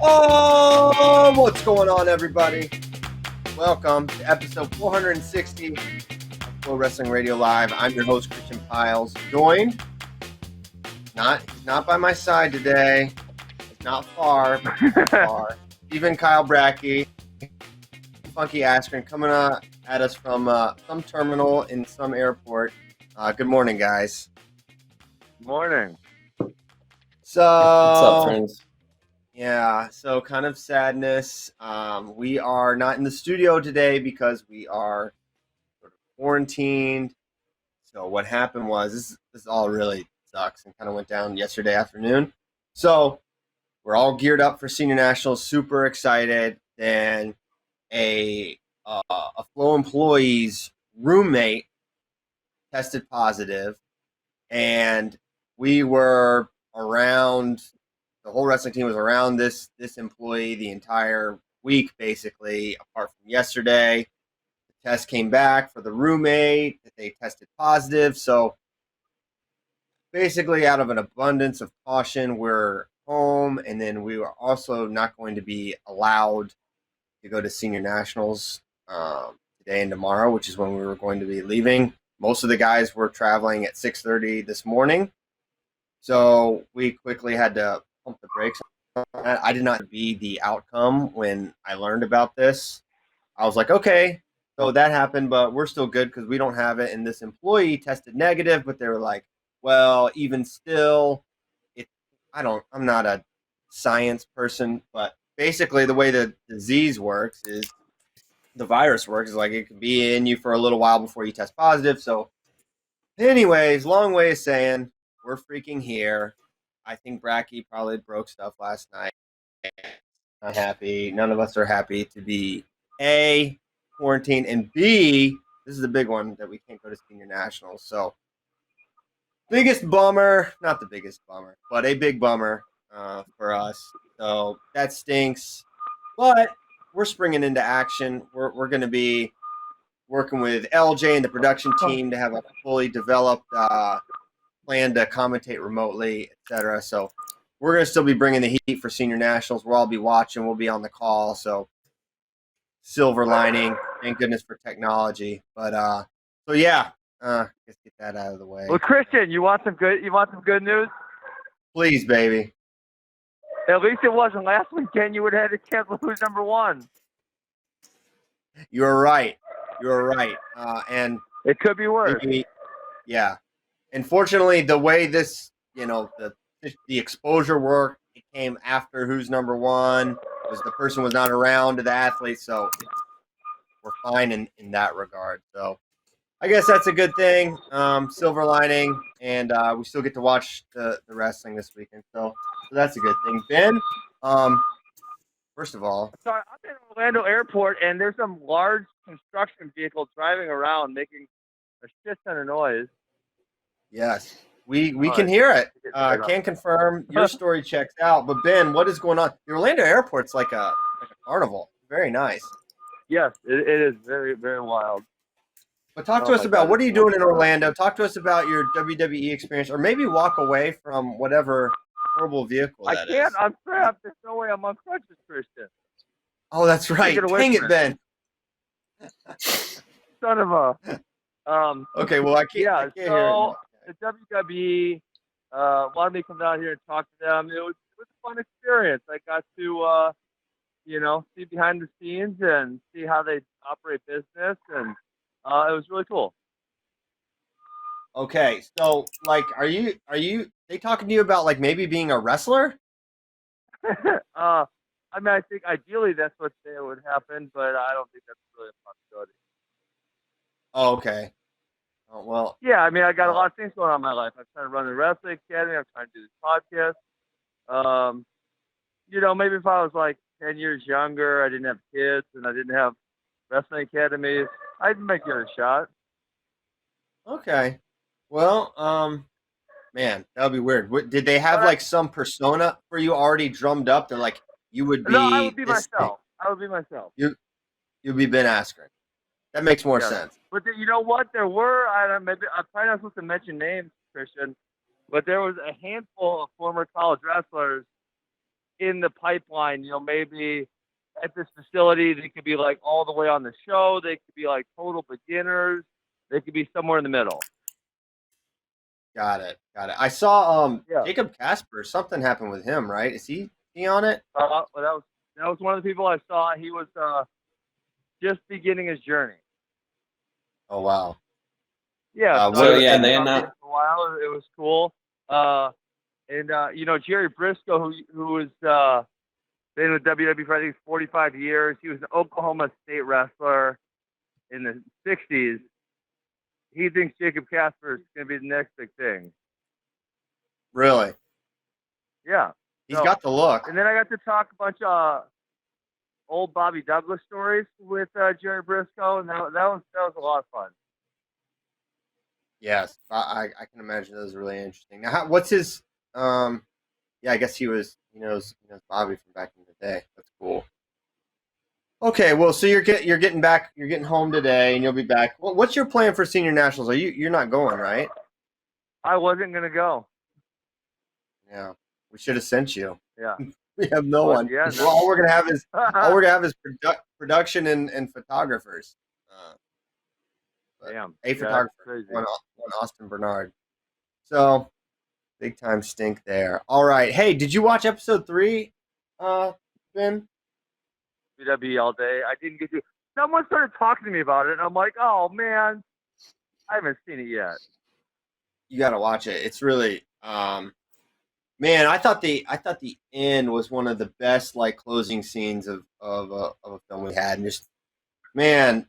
Oh, what's going on, everybody? Welcome to episode 460 of FloWrestling Radio Live. I'm your host, Christian Piles, joined, he's not by my side today. He's not far, but he's not far. Even Kyle Brackey, Funky Askren, coming at us from some terminal in some airport. Good morning, guys. Good morning. So, what's up, friends? Yeah, so kind of sadness. We are not in the studio today because we are sort of quarantined. So what happened was, this all really sucks and kind of went down yesterday afternoon. So we're all geared up for Senior Nationals, super excited. Then a Flow employee's roommate tested positive, and we were around. The whole wrestling team was around this employee the entire week, basically, apart from yesterday. The test came back for the roommate that they tested positive. So basically, out of an abundance of caution, we're home, and then we were also not going to be allowed to go to Senior Nationals today and tomorrow, which is when we were going to be leaving. Most of the guys were traveling at 6:30 this morning, so we quickly had to pump the brakes on that. I did not be the outcome when I learned about this. I was like, okay, so that happened, but we're still good because we don't have it. And this employee tested negative, but they were like, well, even still, I'm not a science person, but basically the way the disease works is the virus works is like it can be in you for a little while before you test positive. So anyways, long way of saying we're freaking here. I think Brackey probably broke stuff last night. Not happy. None of us are happy to be A, quarantined, and B, this is the big one, that we can't go to Senior Nationals. So biggest bummer, not the biggest bummer, but a big bummer for us. So that stinks. But we're springing into action. We're going to be working with LJ and the production team to have a fully developed plan to commentate remotely, etc. So we're going to still be bringing the heat for Senior Nationals. We'll all be watching. We'll be on the call. So silver lining. Thank goodness for technology. But so yeah, let's get that out of the way. Well, Christian, you want some good news? Please, baby. At least it wasn't last weekend. You would have had to cancel who's number one. You're right. And it could be worse. Yeah. Unfortunately, the way this, the exposure worked, it came after who's number one, because the person was not around to the athlete, so we're fine in that regard. So I guess that's a good thing, silver lining, and we still get to watch the wrestling this weekend, so that's a good thing. Ben, first of all. Sorry, I'm in Orlando Airport, and there's some large construction vehicle driving around making a shit ton of noise. Yes, we can hear it. Can confirm your story checks out. But Ben, what is going on? The Orlando Airport's like a carnival. Very nice. Yes, it is very, very wild. But talk to us about what are you doing in Orlando? Talk to us about your WWE experience, or maybe walk away from whatever horrible vehicle that is. I can't. I'm trapped. There's no way I'm on crutches, Christian. Oh, that's right. Dang it, Ben. Son of a. Okay, well, I can't hear it. The WWE wanted me to come down here and talk to them. It was a fun experience. I got to, see behind the scenes and see how they operate business, and it was really cool. Okay, so are you they talking to you about maybe being a wrestler? I think ideally that's what would happen, but I don't think that's really a possibility. Oh, okay. Oh, well. Yeah, I got a lot of things going on in my life. I'm trying to run the wrestling academy. I'm trying to do this podcast. Maybe if I was 10 years younger, I didn't have kids, and I didn't have wrestling academies, I'd make it a shot. Okay. Well, man, that would be weird. Did they have some persona for you already drummed up? They're you would be. No, I would be myself. I would be myself. You'd be Ben Askren. That makes more Yeah. sense. But you know what? There were, I don't know, maybe I'm probably not supposed to mention names, Christian, but there was a handful of former college wrestlers in the pipeline. Maybe at this facility, they could be like all the way on the show. They could be like total beginners. They could be somewhere in the middle. Got it. I saw Yeah. Jacob Casper. Something happened with him, right? Is he on it? Well, that was one of the people I saw. He was just beginning his journey. Oh wow. Yeah. So So yeah, I they're talked to him not. for a while. It was cool. And Jerry Briscoe, who was been with WWE for I think 45 years. He was an Oklahoma State wrestler in the 60s. He thinks Jacob Casper is going to be the next big thing. really, Yeah. he's got the look. And then I got to talk a bunch of old Bobby Douglas stories with Jerry Briscoe, and that was a lot of fun. Yes, I can imagine those are really interesting. Now, what's his? Yeah, I guess he knows Bobby from back in the day. That's cool. Okay, well, so you're getting back, you're getting home today, and you'll be back. What's your plan for senior nationals? You're not going, right? I wasn't going to go. Yeah, we should have sent you. Yeah. We have no one. Yeah, no. All we're gonna have is production and photographers. Damn. A photographer, one Austin Bernard. So big time stink there. All right. Hey, did you watch episode 3, Ben? WWE all day. I didn't get to. Someone started talking to me about it, and I'm like, oh man, I haven't seen it yet. You got to watch it. It's really, man. I thought the end was one of the best closing scenes of a film we had, and just man.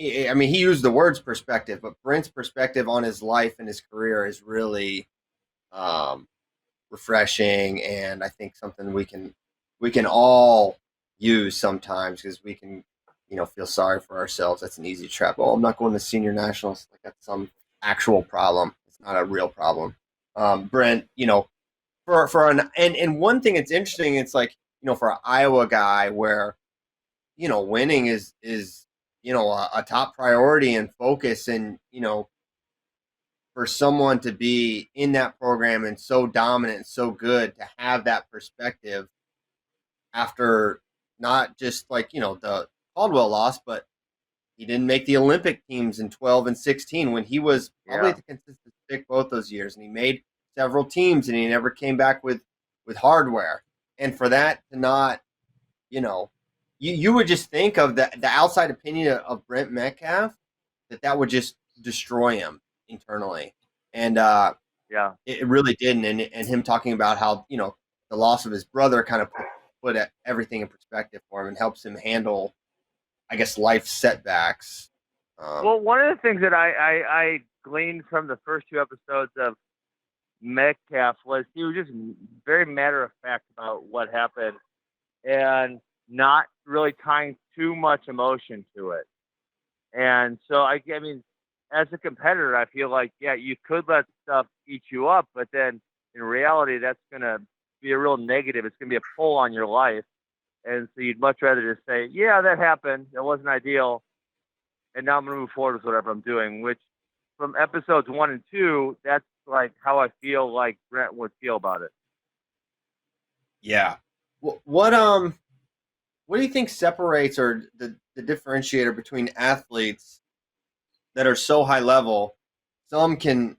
I mean, he used the words perspective, but Brent's perspective on his life and his career is really refreshing, and I think something we can all use sometimes because we can, feel sorry for ourselves. That's an easy trap. Oh, I'm not going to senior nationals. Like that's some actual problem. It's not a real problem. Brent, and one thing that's interesting, it's for an Iowa guy where, winning is a top priority and focus, and for someone to be in that program and so dominant and so good, to have that perspective after not just the Caldwell loss, but he didn't make the Olympic teams in 12 and 16 when he was probably the consistent pick both those years, and he made several teams and he never came back with hardware. And for that to not, you would just think of the outside opinion of Brent Metcalf that would just destroy him internally. And it really didn't. And him talking about how, the loss of his brother kind of put everything in perspective for him and helps him handle, I guess, life setbacks. Well, one of the things that I gleaned from the first 2 episodes of Metcalf was he was just very matter of fact about what happened and not really tying too much emotion to it. And so, I mean, as a competitor, I feel like, yeah, you could let stuff eat you up, but then in reality, that's going to be a real negative. It's going to be a pull on your life. And so you'd much rather just say, yeah, that happened. That wasn't ideal. And now I'm going to move forward with whatever I'm doing, which from episodes 1 and 2, that's like how I feel like Brent would feel about it. Yeah. What do you think separates or the differentiator between athletes that are so high level? Some can,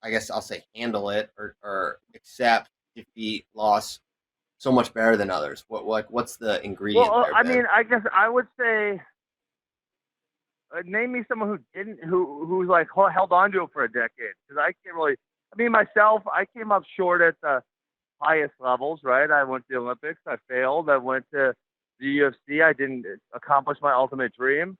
I guess I'll say, handle it or accept defeat, loss so much better than others. What's the ingredient? Well, there, I Ben? mean, I guess I would say, name me someone who's like held on to it for a decade. Because I can't really. I mean, myself, I came up short at the highest levels. Right, I went to the Olympics. I failed. I went to the UFC. I didn't accomplish my ultimate dream.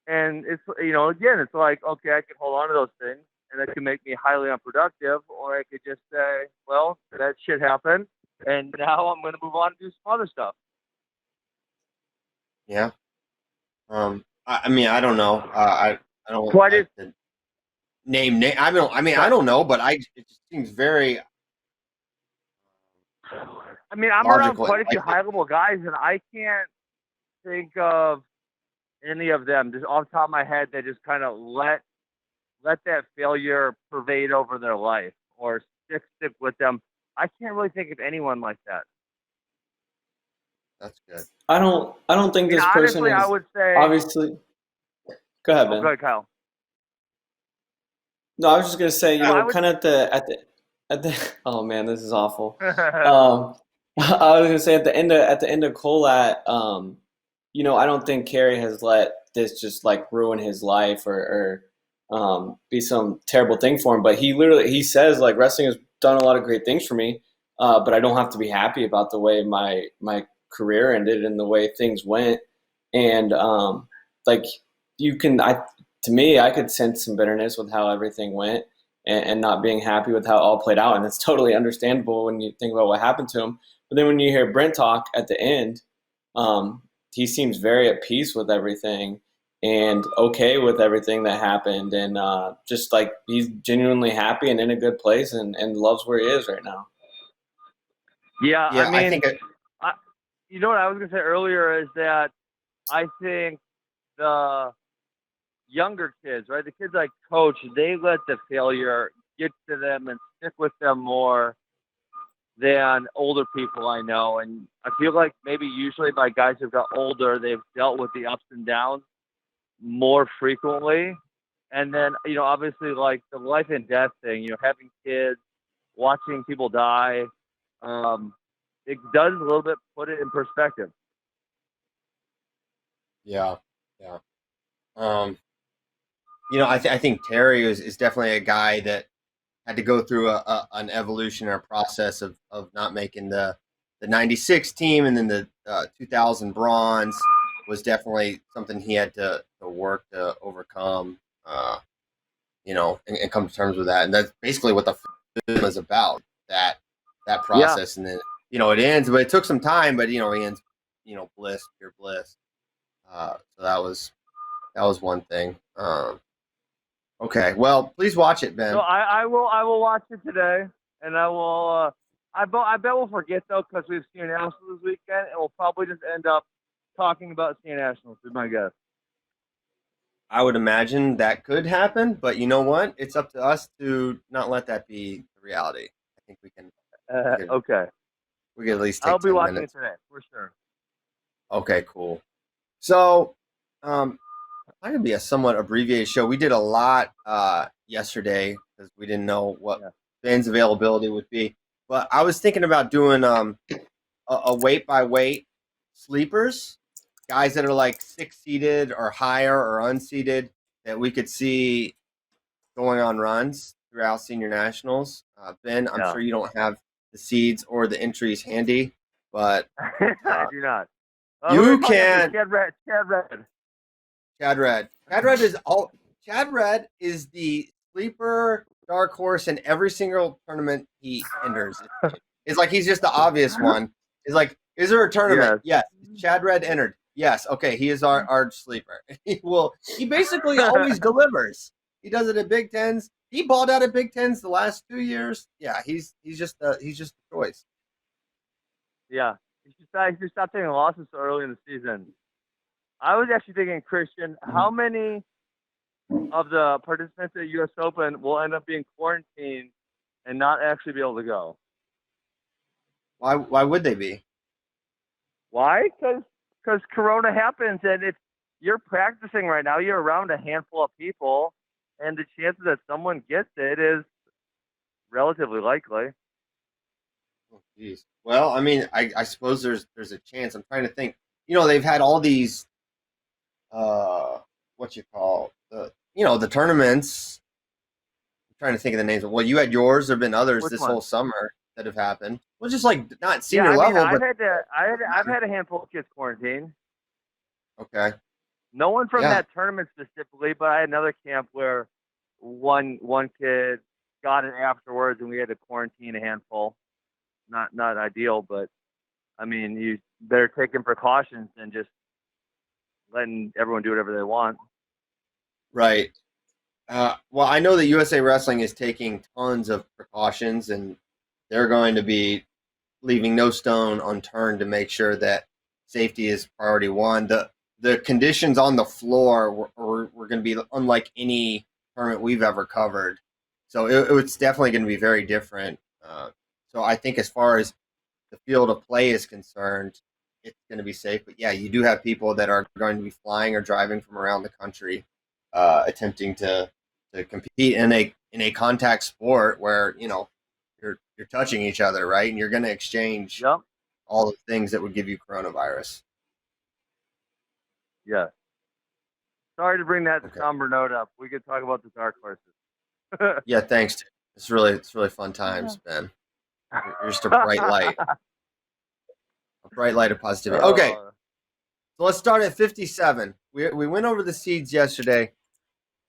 And it's, again, it's like, okay, I can hold on to those things and it can make me highly unproductive, or I could just say, well, that shit happened and now I'm going to move on and do some other stuff. Yeah. I mean, I don't know. I don't Quite like to name. I don't know, but it just seems very. I mean, I'm around quite a few high level guys, and I can't think of any of them, just off the top of my head, that just kind of let that failure pervade over their life or stick with them. I can't really think of anyone like that. That's good. I don't think I mean, this person honestly, I is would say. obviously. Go ahead, Oh, Ben. good, Kyle. No, I was just gonna say, No, I would. kind of at the. Oh man, this is awful. Um, I was gonna say at the end of Colat, I don't think Kerry has let this just like ruin his life or be some terrible thing for him. But he says like wrestling has done a lot of great things for me, but I don't have to be happy about the way my career ended and the way things went. And like you can, to me, I could sense some bitterness with how everything went and not being happy with how it all played out. And it's totally understandable when you think about what happened to him. But then when you hear Brent talk at the end, he seems very at peace with everything and okay with everything that happened. And just like he's genuinely happy and in a good place and loves where he is right now. Yeah, I Yeah, I mean, think you know what I was gonna say earlier is that I think the younger kids, right, the kids I coach, they let the failure get to them and stick with them more than older people I know. And I feel like maybe usually by guys who've got older, they've dealt with the ups and downs more frequently. And then, obviously like the life and death thing, having kids, watching people die, it does a little bit put it in perspective. yeah, yeah. Um, I think Terry is definitely a guy that had to go through an evolution or a process of not making the '96 team, and then the 2000 bronze was definitely something he had to work to overcome. And come to terms with that, and that's basically what the film is about. That Yeah. process, and then it ends, but it took some time. But he ends, bliss, pure bliss. So that was one thing. Okay, well, please watch it, So Ben. I will watch it today, and I will. I bet we'll forget though because we've seen Nationals this weekend, and we'll probably just end up talking about seeing Nationals. Is my guess. I would imagine that could happen, but you know what? It's up to us to not let that be the reality. I think we could Okay. we could at least I'll take be 10 watching it minutes. today for sure. Okay, cool. So, it's going to be a somewhat abbreviated show. We did a lot yesterday because we didn't know what Yeah. Ben's availability would be. But I was thinking about doing a weight by weight sleepers, guys that are like 6 seated or higher or unseated that we could see going on runs throughout senior nationals. Ben, I'm Yeah. sure you don't have the seeds or the entries handy, but I do not. Who are you we talking after? can. Chad Red. Chad Red. Chad Red. Chad Red is all. Chad Red is the sleeper dark horse in every single tournament he enters. It's like he's just the obvious one. It's like, is there a tournament? Yes. Yes. Chad Red entered. Yes. Okay. He is our sleeper. He basically always delivers. He does it at Big Tens. He balled out at Big Tens the last 2 years. Yeah, he's just the choice. Yeah. You should stop taking losses so early in the season. I was actually thinking, Christian, how many of the participants at U.S. Open will end up being quarantined and not actually be able to go? Why would they be? Why? Because Corona happens, and if you're practicing right now, you're around a handful of people, and the chances that someone gets it is relatively likely. Oh, geez. Well, I mean, I suppose there's a chance. I'm trying to think. They've had all these what you call the tournaments. I'm trying to think of the names. Well, you had yours. There've been others Which this one? whole summer that have happened. Well, just like not Yeah, senior I mean, level, but I've had a handful of kids quarantined. okay. No one from Yeah. that tournament specifically, but I had another camp where one kid got it afterwards, and we had to quarantine a handful. Not ideal, but I mean, you better taking precautions than just letting everyone do whatever they want. Right. Well, I know that USA Wrestling is taking tons of precautions, and they're going to be leaving no stone unturned to make sure that safety is priority one. the conditions on the floor were going to be unlike any tournament we've ever covered. So it's definitely going to be very different. So I think as far as the field of play is concerned, it's going to be safe. But yeah, you do have people that are going to be flying or driving from around the country, attempting to compete in a contact sport where you're touching each other, right? And you're going to exchange Yep. all the things that would give you coronavirus. Yeah. Sorry to bring that Okay. somber note up. We could talk about the dark horses. Yeah, thanks. It's really fun times, Ben. You're just a bright light. A bright light of positivity. Okay, so let's start at 57. We went over the seeds yesterday.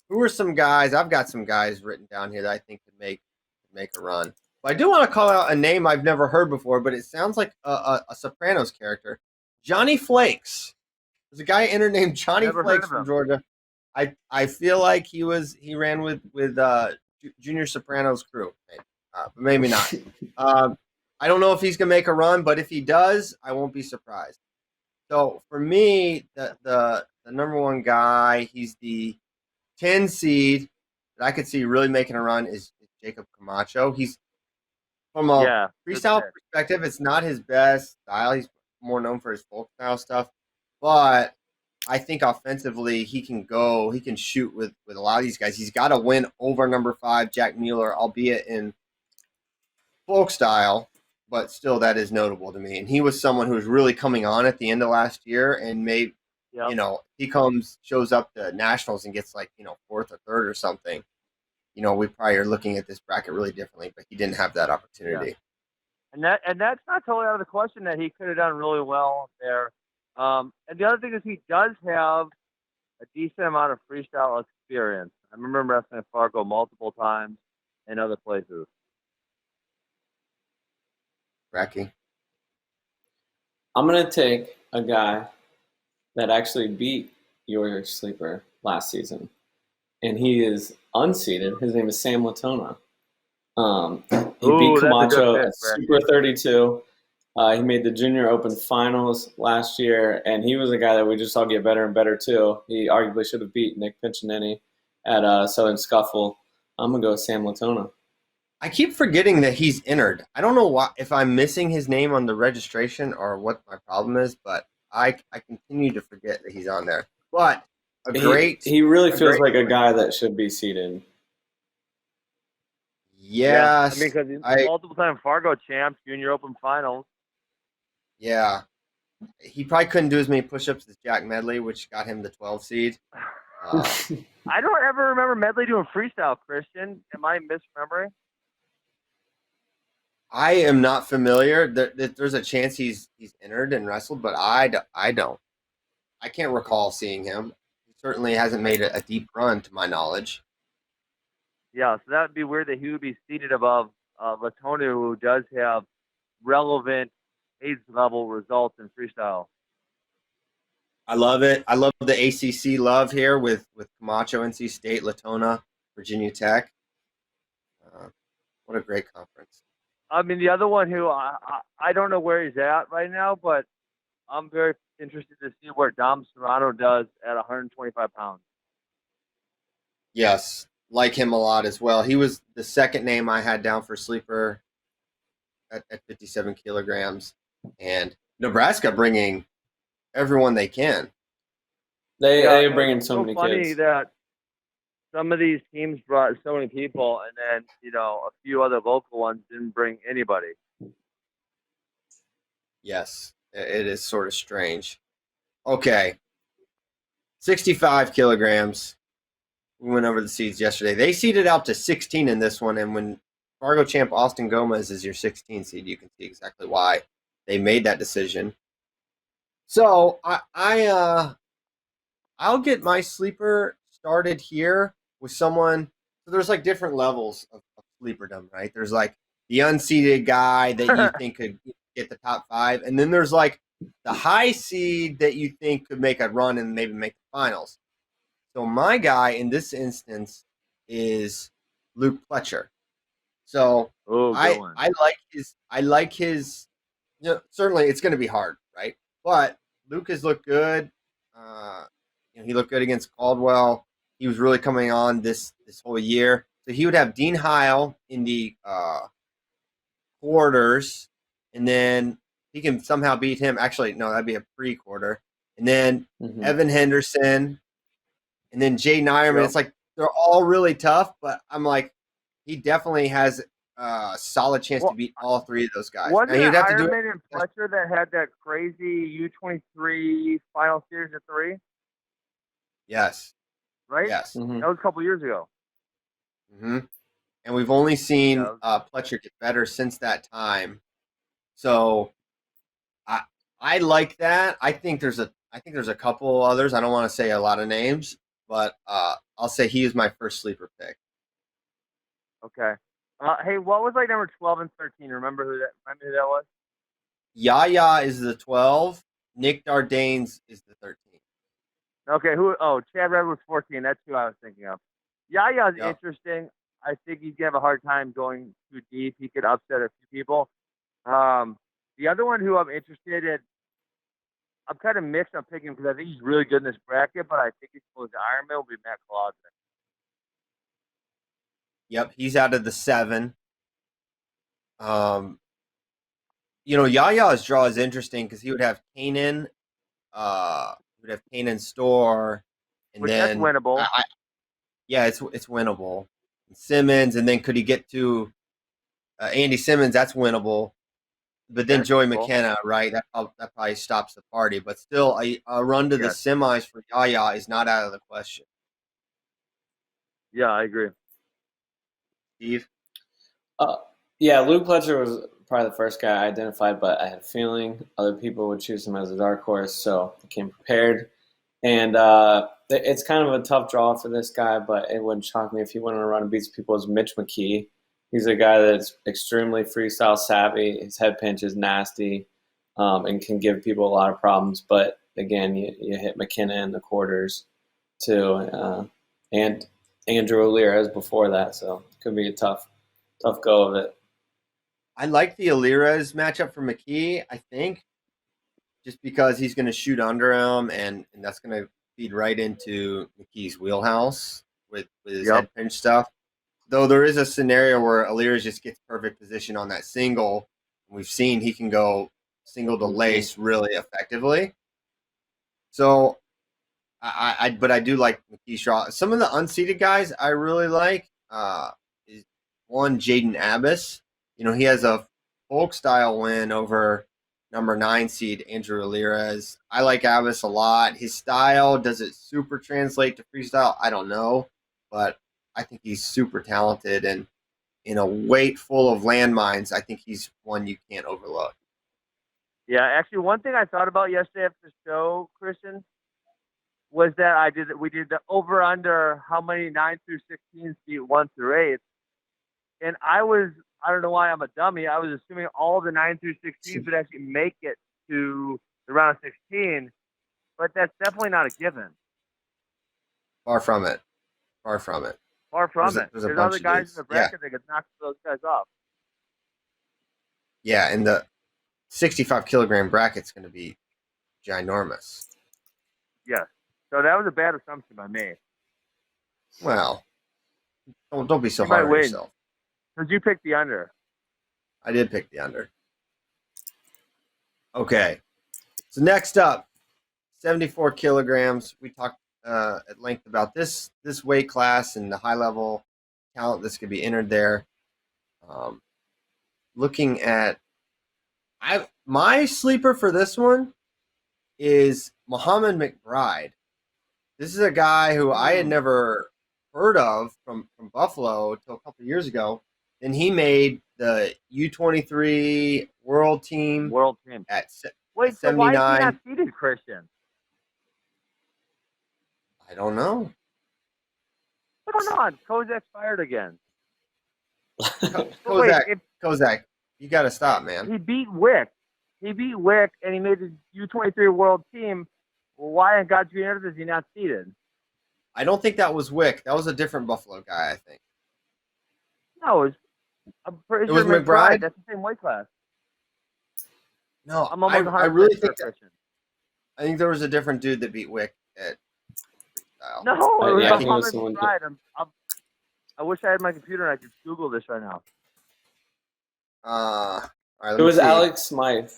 Who are some guys? I've got some guys written down here that I think could make a run. But I do want to call out a name I've never heard before, but it sounds like a Sopranos character. Johnny Flakes. There's a guy entered named Johnny Never Flakes heard of from Georgia. I feel like he ran with Junior Sopranos crew, but maybe not. I don't know if he's gonna make a run, but if he does, I won't be surprised. So for me, the number one guy, he's the 10 seed that I could see really making a run is Jacob Camacho. He's from a freestyle perspective, it's not his best style. He's more known for his folk style stuff, but I think offensively he can shoot with a lot of these guys. He's got to win over number 5 Jack Mueller, albeit in folk style, but still that is notable to me. And he was someone who was really coming on at the end of last year, and he shows up to nationals and gets 4th or 3rd or something. We probably are looking at this bracket really differently, but he didn't have that opportunity. Yeah. And that's not totally out of the question that he could have done really well there. And the other thing is he does have a decent amount of freestyle experience. I remember wrestling at Fargo multiple times and other places. Racky. I'm going to take a guy that actually beat your sleeper last season, and he is unseeded. His name is Sam Latona. He beat Camacho at Super 32. He made the Junior Open Finals last year, and he was a guy that we just saw get better and better too. He arguably should have beat Nick Piccinini at Southern Scuffle. I'm going to go with Sam Latona. I keep forgetting that he's entered. I don't know if I'm missing his name on the registration or what my problem is, but I continue to forget that he's on there. But he really feels like a guy that should be seated. Yes. Yeah, because he's multiple-time Fargo champ, Junior Open Finals. Yeah. He probably couldn't do as many push-ups as Jack Medley, which got him the 12 seed. I don't ever remember Medley doing freestyle, Christian. Am I misremembering? I am not familiar. There's a chance he's entered and wrestled, but I don't. I can't recall seeing him. He certainly hasn't made a deep run, to my knowledge. Yeah, so that would be weird that he would be seated above Latona, who does have relevant AIDS-level results in freestyle. I love it. I love the ACC love here with Camacho, NC State, Latona, Virginia Tech. What a great conference. I mean, the other one who I don't know where he's at right now, but I'm very interested to see where Dom Serrano does at 125 pounds. Yes, like him a lot as well. He was the second name I had down for sleeper at 57 kilograms. And Nebraska bringing everyone they can. They are bringing so many funny kids. That some of these teams brought so many people, and then a few other local ones didn't bring anybody. Yes, it is sort of strange. Okay, 65 kilograms. We went over the seeds yesterday. They seeded out to 16 in this one, and when Fargo champ Austin Gomez is your 16 seed, you can see exactly why they made that decision. So I'll get my sleeper started here with someone. So there's different levels of sleeperdom, right? There's the unseeded guy that you think could get the top 5, and then there's the high seed that you think could make a run and maybe make the finals. So my guy in this instance is Luke Pletcher. So I like his certainly it's going to be hard, right? But Luke has looked good. He looked good against Caldwell. He was really coming on this whole year. So he would have Dean Heil in the quarters, and then he can somehow beat him. Actually, no, that'd be a pre-quarter. And then Evan Henderson, and then Jay Nyerman. Yep. It's like they're all really tough, but I'm like, he definitely has a solid chance to beat all three of those guys. Wasn't Now, it he'd have to do Ironman and Fletcher that had that crazy U23 final series of 3? Yes. Right? Yes. That was a couple years ago. And we've only seen Fletcher get better since that time. So I like that. I think there's a couple others. I don't want to say a lot of names, but I'll say he is my first sleeper pick. Okay. Hey, what was like number 12 and 13? Remember who that was? Yaya is the 12. Nick Dardanes is the 13. Okay, Chad Red was 14. That's who I was thinking of. Yaya's interesting. I think he's gonna have a hard time going too deep. He could upset a few people. The other one who I'm interested in, I'm kind of mixed on picking because I think he's really good in this bracket, but I think he's close to Ironman will be Matt Clausen. Yep, he's out of the 7. Yaya's draw is interesting because he would have Kanan, Store, and then that's winnable. It's winnable. Simmons, and then could he get to Andy Simmons? That's winnable. But then Joey McKenna, right? That probably stops the party. But still, a run to the semis for Yaya is not out of the question. Yeah, I agree. Steve? Luke Fletcher was probably the first guy I identified, but I had a feeling other people would choose him as a dark horse, so I came prepared. And it's kind of a tough draw for this guy, but it wouldn't shock me if he went on a run and beats people as Mitch McKee. He's a guy that's extremely freestyle savvy. His head pinch is nasty and can give people a lot of problems. But, again, you hit McKenna in the quarters, too. And Andrew O'Leary before that, so it could be a tough go of it. I like the Alirez matchup for McKee, I think, just because he's going to shoot under him, and that's going to feed right into McKee's wheelhouse with his head pinch stuff. Though there is a scenario where Alirez just gets perfect position on that single. We've seen he can go single to lace really effectively. So, but I do like McKee's draw. Some of the unseeded guys I really like is one Jaden Abbas. He has a folk style win over number 9 seed Andrew Alirez. I like Abbas a lot. His style, does it super translate to freestyle? I don't know, but I think he's super talented, and in a weight full of landmines, I think he's one you can't overlook. Yeah, actually, one thing I thought about yesterday after the show, Christian, was that we did the over under how many 9 through 16 beat 1 through 8, and I don't know why I'm a dummy. I was assuming all the 9 through 16s would actually make it to the round of 16, but that's definitely not a given. Far from it. There's other guys in the bracket that could knock those guys off. Yeah, and the 65 kilogram bracket's going to be ginormous. Yes. So that was a bad assumption by me. Well, don't be so hard on yourself. Because you picked the under. I did pick the under. Okay. So next up, 74 kilograms. We talked at length about this weight class and the high level talent that's going to be entered there. Looking at my sleeper for this one is Muhammad McBride. This is a guy who I had never heard of from Buffalo until a couple of years ago. Then he made the U23 World Team. At Wait, 79. So why is he not seated, Christian? I don't know. What's going on? Kozak's fired again. Kozak, you got to stop, man. He beat Wick. And he made the U23 World Team. Well, why in God's green earth is he not seated? I don't think that was Wick. That was a different Buffalo guy, I think. No, I'm pretty sure was McBride. That's the same weight class. No, I'm almost I really think I think there was a different dude that beat Wick at freestyle. No, it was Yeah, I think it was Muhammad someone. McBride. I wish I had my computer and I could Google this right now. All right, let It me was see. Alex Smythe.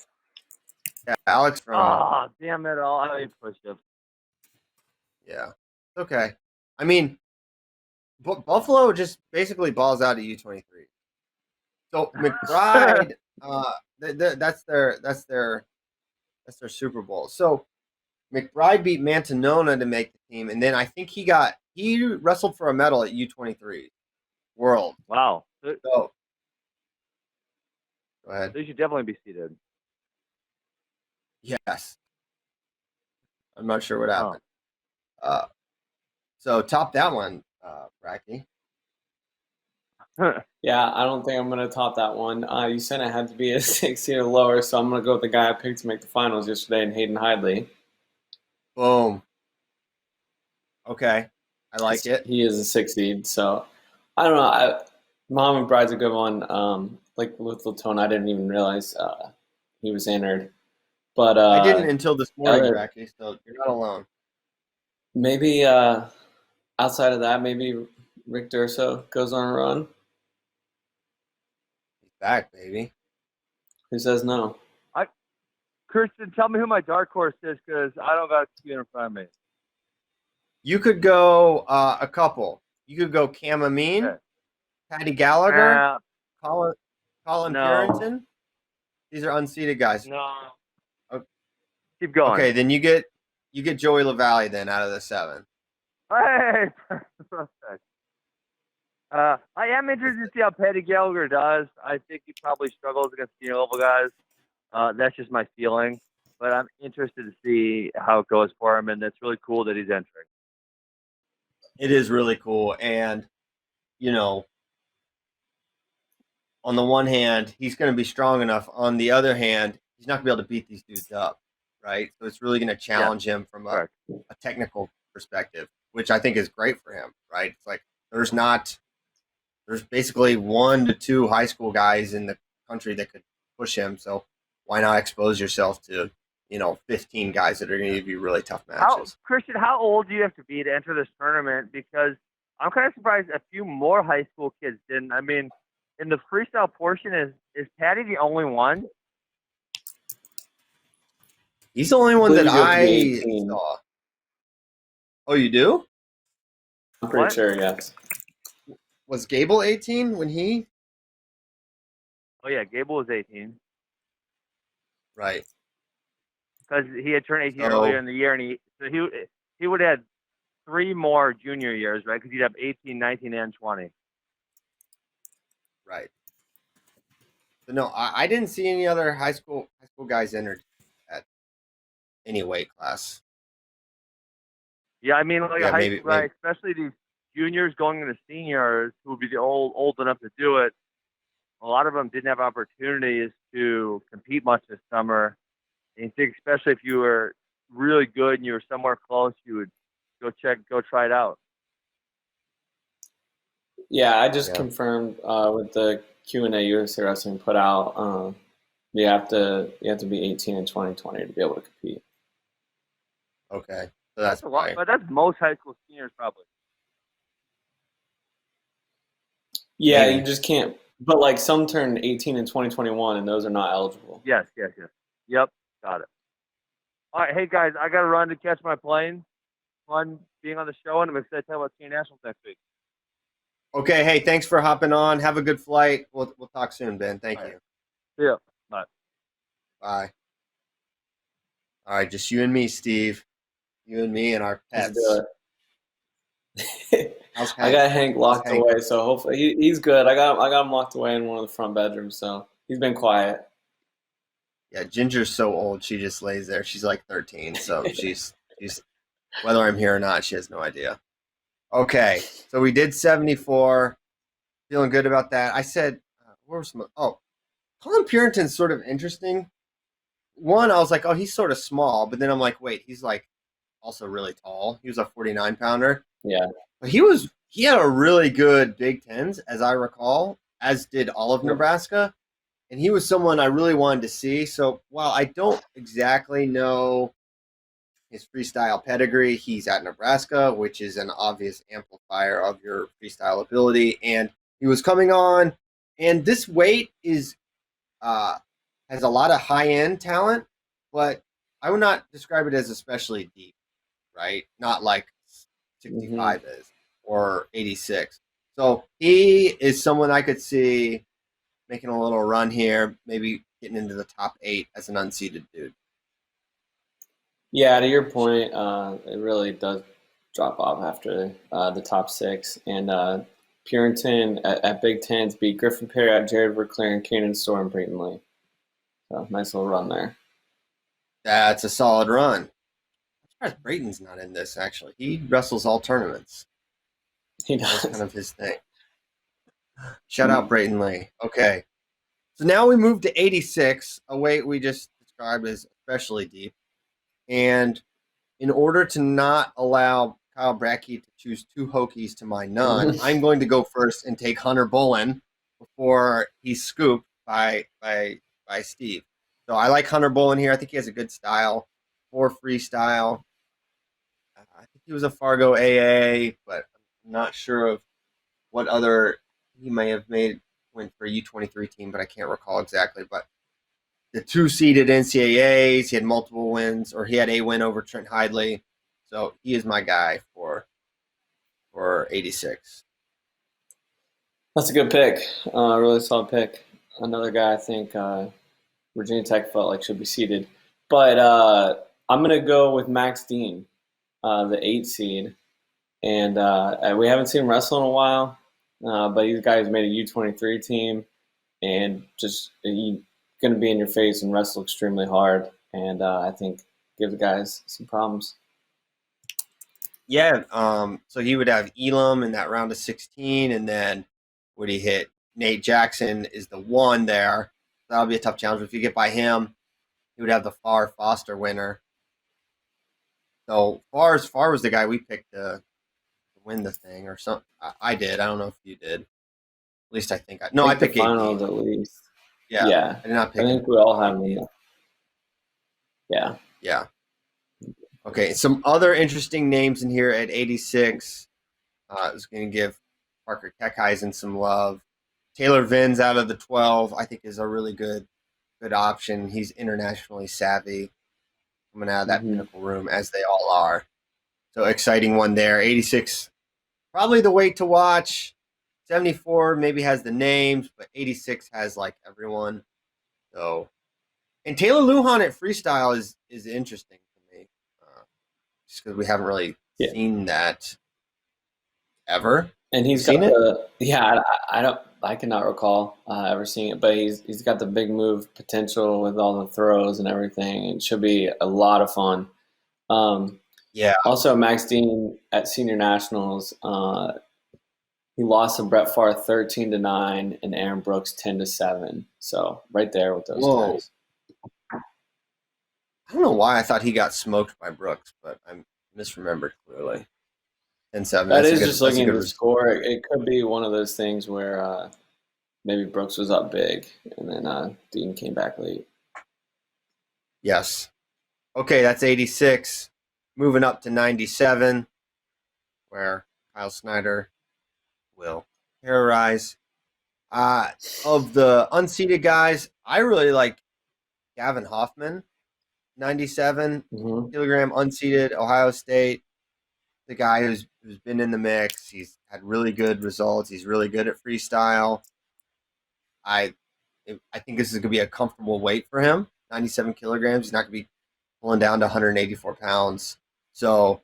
Yeah, Alex from. Oh, damn it all! I push-ups. Yeah, okay. I mean, Buffalo just basically balls out at U23. So McBride, that's their Super Bowl. So McBride beat Mantanona to make the team, and then I think he wrestled for a medal at U23 World. Wow. So go ahead. They should definitely be seated. Yes, I'm not sure what happened. So top that one, Bracky. Yeah, I don't think I'm gonna top that one. You said it had to be a 60 or lower, so I'm gonna go with the guy I picked to make the finals yesterday, in Hayden Hidley. Boom. Okay, I like it. He is a 6 seed, so I don't know. Mom McBride's a good one. Like with Latone, I didn't even realize he was entered. But I didn't until this morning, other- Bracky. So you're not alone. maybe outside of that, maybe Rick Durso goes on a run. He's back, baby. Who says no? Christian, tell me who my dark horse is because I don't got a computer in front of me. You could go a couple. You could go Cam Amin, Okay. Patty Gallagher, Uh, Colin No. Purinton. These are unseeded guys. no. Okay. Keep going. Okay, then you get Joey LaValle then out of the 7. Hey, perfect. I am interested to see how Patty Gallagher does. I think he probably struggles against senior level guys. That's just my feeling. But I'm interested to see how it goes for him, and it's really cool that he's entering. It is really cool, and on the one hand, he's going to be strong enough. On the other hand, he's not going to be able to beat these dudes up, right? So it's really going to challenge him from a technical perspective, which I think is great for him, right? It's like there's basically 1 to 2 high school guys in the country that could push him. So why not expose yourself to 15 guys that are going to give you really tough matches? Christian, how old do you have to be to enter this tournament? Because I'm kind of surprised a few more high school kids didn't. I mean, in the freestyle portion, is Patty the only one? He's the only one that You have to be I 18. saw. Oh, you do? I'm pretty What? sure, yes. Was Gable 18 when he? Oh yeah, Gable was 18 Right. because he had turned 18 So- earlier in the year, and he would have had 3 more junior years, right? Because he'd have 18, 19, and 20. Right. So no, I didn't see any other high school guys entered at any weight class. Yeah, I mean, like Yeah, a high maybe- school guy, especially these juniors going into seniors who would be the old enough to do it. A lot of them didn't have opportunities to compete much this summer. And I think especially if you were really good and you were somewhere close, you would go try it out. Yeah, I just Yeah. confirmed with the Q&A USA Wrestling put out. You have to be 18 in 2020 to be able to compete. Okay. So that's a lot, why. but that's most high school seniors probably. Yeah, Maybe. you just can't. But like some turn 18 in 2021, and those are not eligible. Yes. Yep, got it. All right, hey guys, I got to run to catch my plane. Fun being on the show, and I'm excited to talk about Senior Nationals next week. Okay, hey, thanks for hopping on. Have a good flight. We'll talk soon, Ben. Thank All you. See ya. Bye. Bye. All right, just you and me, Steve. You and me and our Let's pets. do it. How's I Hank? got Hank locked Hank? away, so hopefully he's good. I got him locked away in one of the front bedrooms, so he's been quiet. Yeah, Ginger's so old. She just lays there. She's like 13, so she's whether I'm here or not, she has no idea. Okay, so we did 74. Feeling good about that. I said, what were some? Oh, Colin Purinton's sort of interesting. One, I was like, oh, he's sort of small, but then I'm like, wait, he's like also really tall. He was a 49 pounder. Yeah. But he had a really good Big Tens, as I recall, as did all of Nebraska. And he was someone I really wanted to see. So while I don't exactly know his freestyle pedigree. He's at Nebraska, which is an obvious amplifier of your freestyle ability. And he was coming on, and this weight is has a lot of high end talent, but I would not describe it as especially deep, right? Not like 65 is or 86. So he is someone I could see making a little run here, maybe getting into the top 8 as an unseeded dude. Yeah, to your point, it really does drop off after the top 6. And Purinton at Big Tens beat Griffin Perry at Jared Verclair and Kanan Storm Brayton Lee. So nice little run there. That's a solid run. I'm surprised Brayton's not in this, actually. He wrestles all tournaments. He does. That's kind of his thing. Shout out Brayton Lee. Okay. So now we move to 86, a weight we just described as especially deep. And in order to not allow Kyle Brackey to choose 2 Hokies to my none, I'm going to go first and take Hunter Bolin before he's scooped by Steve. So I like Hunter Bolin here. I think he has a good style for freestyle. I think he was a Fargo AA, but I'm not sure of what other he may have went for a U23 team, but I can't recall exactly. But the 2-seeded NCAAs, he had multiple wins, or he had a win over Trent Hidley. So he is my guy for 86. That's a good pick. Really solid pick. Another guy I think Virginia Tech felt like should be seeded. But I'm going to go with Max Dean, the 8 seed. And we haven't seen him wrestle in a while, but he's a guy who's made a U23 team and just he's going to be in your face and wrestle extremely hard. And I think give the guys some problems. Yeah, so he would have Elam in that round of 16, and then would he hit Nate Jackson is the 1 there. That'll be a tough challenge. But if you get by him, he would have the Farr Foster winner. So Farr was the guy we picked to win the thing, or something. I did. I don't know if you did. At least I think I picked the finals at least. Yeah, I did not pick. I think we all have them. Yeah. Yeah. Okay, some other interesting names in here at 86. I was going to give Parker Keckheisen some love. Taylor Vins out of the 12, I think, is a really good option. He's internationally savvy, coming out of that pinnacle room, as they all are. So exciting one there. 86, probably the weight to watch. 74 maybe has the names, but 86 has like everyone. So, and Taylor Lujan at freestyle is interesting to me, just because we haven't really seen that ever. And he's got I cannot recall ever seeing it, but he's got the big move potential with all the throws and everything. It should be a lot of fun. Also, Max Dean at Senior Nationals, he lost to Brett Farr 13-9 and Aaron Brooks 10-7. So right there with those guys. I don't know why I thought he got smoked by Brooks, but I'm misremembered clearly. 10-7. That is just looking at the score. It could be one of those things where maybe Brooks was up big and then Dean came back late. Yes. Okay, that's 86. Moving up to 97, where Kyle Snyder will terrorize. Of the unseeded guys, I really like Gavin Hoffman, 97 kilogram unseeded, Ohio State. The guy who's been in the mix. He's had really good results. He's really good at freestyle. I think this is going to be a comfortable weight for him. 97 kilograms. He's not going to be pulling down to 184 pounds. So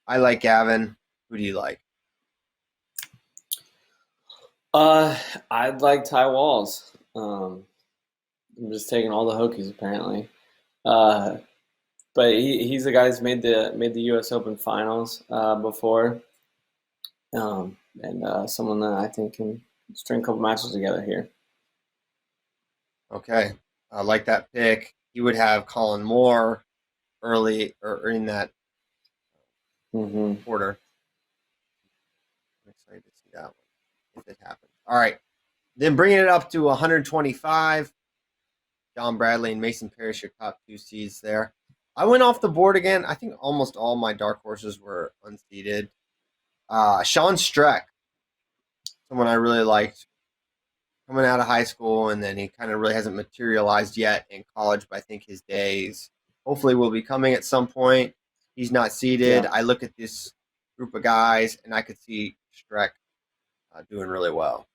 I like Gavin. Who do you like? I'd like Ty Walls. I'm just taking all the Hokies apparently. But he's the guy who's made the U.S. Open Finals before, and someone that I think can string a couple matches together here. Okay, I like that pick. He would have Colin Moore early or in that quarter. I'm excited to see that one if it happens. All right, then bringing it up to 125. John Bradley and Mason Parrish, your top 2 seeds there. I went off the board again. I think almost all my dark horses were unseeded. Sean Streck, someone I really liked coming out of high school, and then he kind of really hasn't materialized yet in college, but I think his days hopefully will be coming at some point. He's not seeded. Yeah. I look at this group of guys, and I could see Streck doing really well.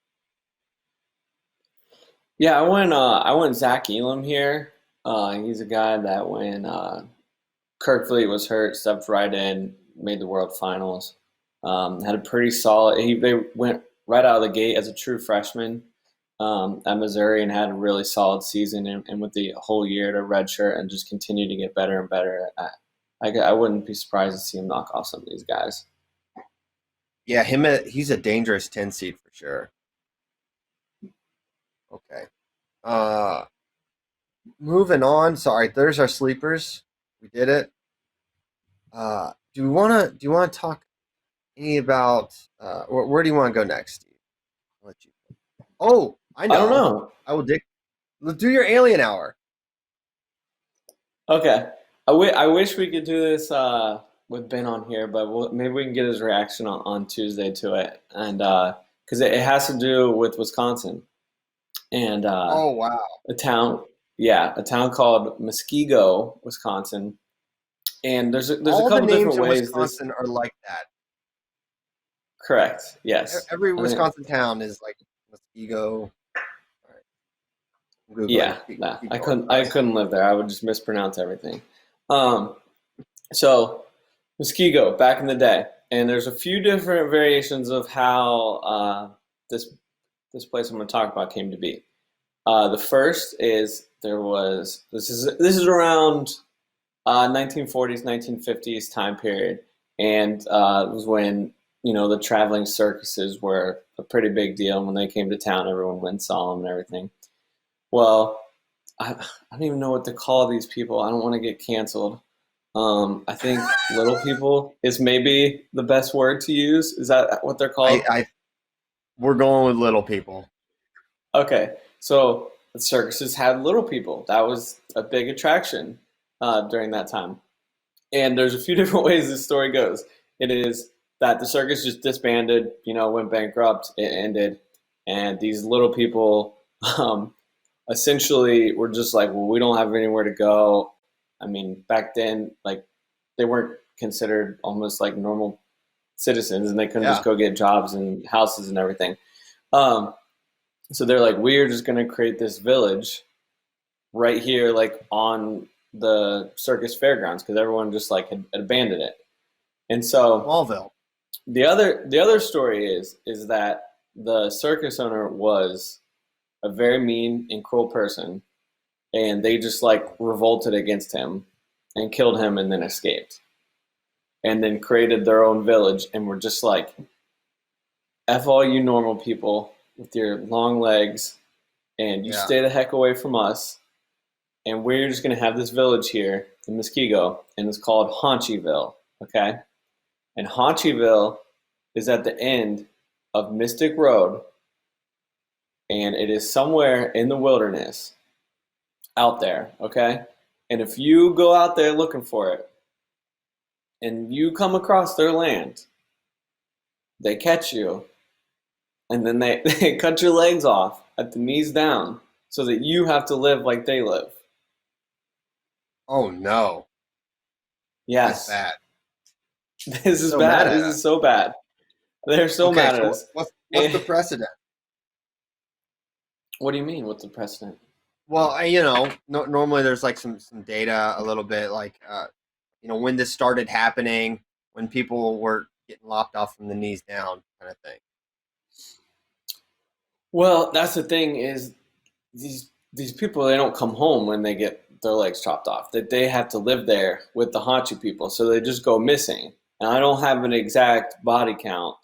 Yeah, I went Zach Elam here. He's a guy that when Kirk Fleet was hurt, stepped right in, made the World Finals. Had a pretty solid. They went right out of the gate as a true freshman at Missouri and had a really solid season, and with the whole year to redshirt and just continue to get better and better. I wouldn't be surprised to see him knock off some of these guys. Yeah, he's a dangerous 10 seed for sure. Okay. Moving on. Sorry, there's our sleepers. We did it. Do you want to talk any about where do you want to go next, Steve? I'll let you. Oh, I know. I don't know. I will dig. Let's do your alien hour. Okay. I wish we could do this with Ben on here, but maybe we can get his reaction on Tuesday to it, and because it has to do with Wisconsin and Oh wow. a town called Muskego, Wisconsin, and there's a All the couple names different in ways Wisconsin are like that. Correct. Yes. Every I think- Wisconsin town is like Muskego. All right. I'm Googling. Yeah, Keep nah, I going. couldn't live there. I would just mispronounce everything. So Muskego back in the day, and there's a few different variations of how this place I'm going to talk about came to be. The first is this is around 1940s, 1950s time period, and it was when the traveling circuses were a pretty big deal. When they came to town, everyone went and saw them and everything. Well, I don't even know what to call these people. I don't want to get canceled. I think little people is maybe the best word to use. Is that what they're called? We're going with little people. Okay, so the circuses had little people. That was a big attraction during that time. And there's a few different ways this story goes. It is that the circus just disbanded, went bankrupt, it ended, and these little people essentially were just like, well, we don't have anywhere to go. I mean, back then, like, they weren't considered almost like normal citizens, and they couldn't just go get jobs and houses and everything. So they're like, we're just going to create this village right here, like on the circus fairgrounds, because everyone just like had abandoned it. And so Smallville. the other story is that the circus owner was a very mean and cruel person, and they just like revolted against him and killed him and then escaped, and then created their own village, and were just like, F all you normal people with your long legs, and you stay the heck away from us, and we're just going to have this village here in Muskego, and it's called Haunchyville, okay? And Haunchyville is at the end of Mystic Road, and it is somewhere in the wilderness out there, okay? And if you go out there looking for it, and you come across their land, they catch you, and then they cut your legs off at the knees down so that you have to live like they live. Oh no. Yes. That's bad. This is So bad. mad at This us. is so bad. They're so mad at us. What's the precedent? What do you mean? What's the precedent? Well, normally there's like some data a little bit, like when this started happening, when people were getting lopped off from the knees down, kind of thing. Well, that's the thing is these people, they don't come home when they get their legs chopped off. That they have to live there with the Haunchy people, so they just go missing. And I don't have an exact body count,